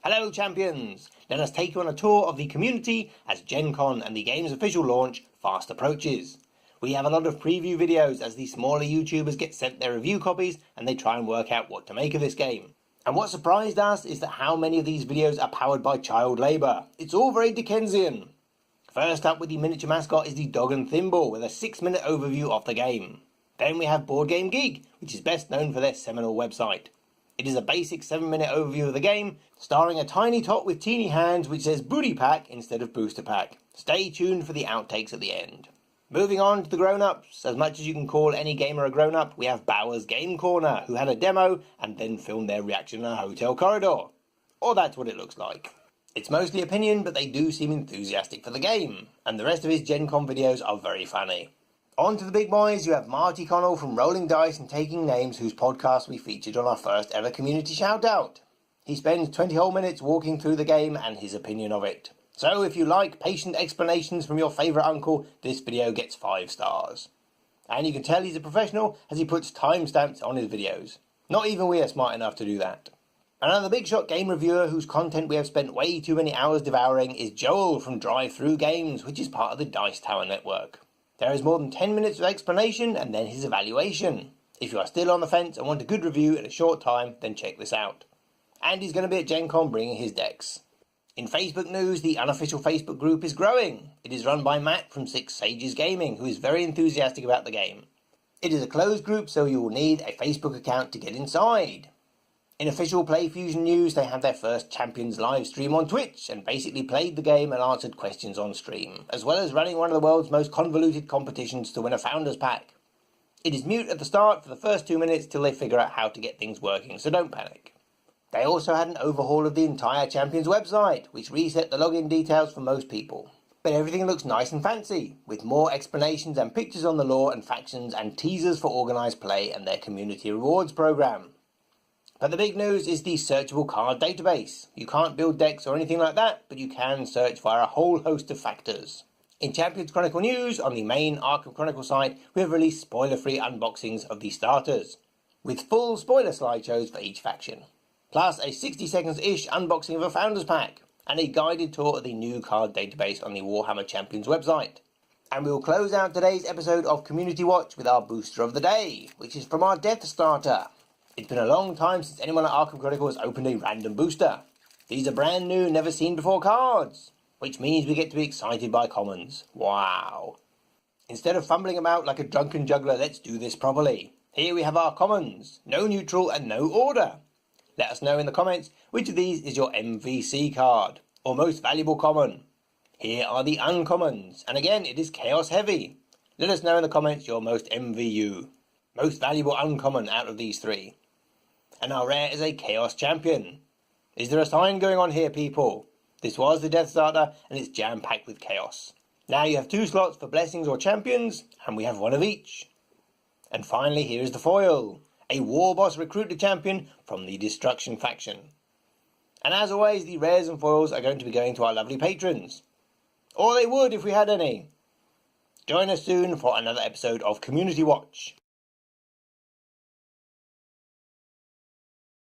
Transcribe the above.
Hello champions! Let us take you on a tour of the community as Gen Con and the game's official launch fast approaches. We have a lot of preview videos as the smaller YouTubers get sent their review copies and they try and work out what to make of this game. And what surprised us is that how many of these videos are powered by child labour. It's all very Dickensian. First up with the miniature mascot is the Dog and Thimble with a 6-minute overview of the game. Then we have Board Game Geek, which is best known for their seminal website. It is a basic 7-minute overview of the game, starring a tiny tot with teeny hands which says Booty Pack instead of Booster Pack. Stay tuned for the outtakes at the end. Moving on to the grown-ups, as much as you can call any gamer a grown-up, we have Bauer's Game Corner, who had a demo and then filmed their reaction in a hotel corridor. Or that's what it looks like. It's mostly opinion, but they do seem enthusiastic for the game, and the rest of his Gen Con videos are very funny. On to the big boys, you have Marty Connell from Rolling Dice and Taking Names, whose podcast we featured on our first ever community shout-out. He spends 20 whole minutes walking through the game and his opinion of it. So if you like patient explanations from your favourite uncle, this video gets 5 stars. And you can tell he's a professional as he puts timestamps on his videos. Not even we are smart enough to do that. Another big shot game reviewer whose content we have spent way too many hours devouring is Joel from Drive Through Games, which is part of the Dice Tower network. There is more than 10 minutes of explanation and then his evaluation. If you are still on the fence and want a good review in a short time, then check this out. And he's going to be at Gen Con bringing his decks. In Facebook news, the unofficial Facebook group is growing. It is run by Matt from Six Sages Gaming, who is very enthusiastic about the game. It is a closed group, so you will need a Facebook account to get inside. In official PlayFusion news, they had their first Champions live stream on Twitch and basically played the game and answered questions on stream, as well as running one of the world's most convoluted competitions to win a Founders Pack. It is mute at the start for the first 2 minutes till they figure out how to get things working, so don't panic. They also had an overhaul of the entire Champions website, which reset the login details for most people. But everything looks nice and fancy, with more explanations and pictures on the lore and factions and teasers for organised play and their community rewards program. But the big news is the searchable card database. You can't build decks or anything like that, but you can search via a whole host of factors. In Champions Chronicle news, on the main Arc of Chronicle site, we have released spoiler-free unboxings of the starters, with full spoiler slideshows for each faction, plus a 60 seconds-ish unboxing of a Founders Pack, and a guided tour of the new card database on the Warhammer Champions website. And we will close out today's episode of Community Watch with our booster of the day, which is from our Death Starter. It's been a long time since anyone at Arkham Chronicle has opened a random booster. These are brand new, never seen before cards, which means we get to be excited by commons. Wow. Instead of fumbling about like a drunken juggler, let's do this properly. Here we have our commons, no neutral and no order. Let us know in the comments which of these is your MVC card, or most valuable common. Here are the uncommons, and again it is chaos heavy. Let us know in the comments your most MVU, most valuable uncommon out of these 3. And our rare is a Chaos Champion. Is there a sign going on here, people? This was the Death Starter, and it's jam-packed with chaos. Now you have 2 slots for Blessings or Champions, and we have 1 of each. And finally, here is the foil, a War Boss Recruiter Champion from the Destruction faction. And as always, the rares and foils are going to be going to our lovely patrons. Or they would if we had any. Join us soon for another episode of Community Watch.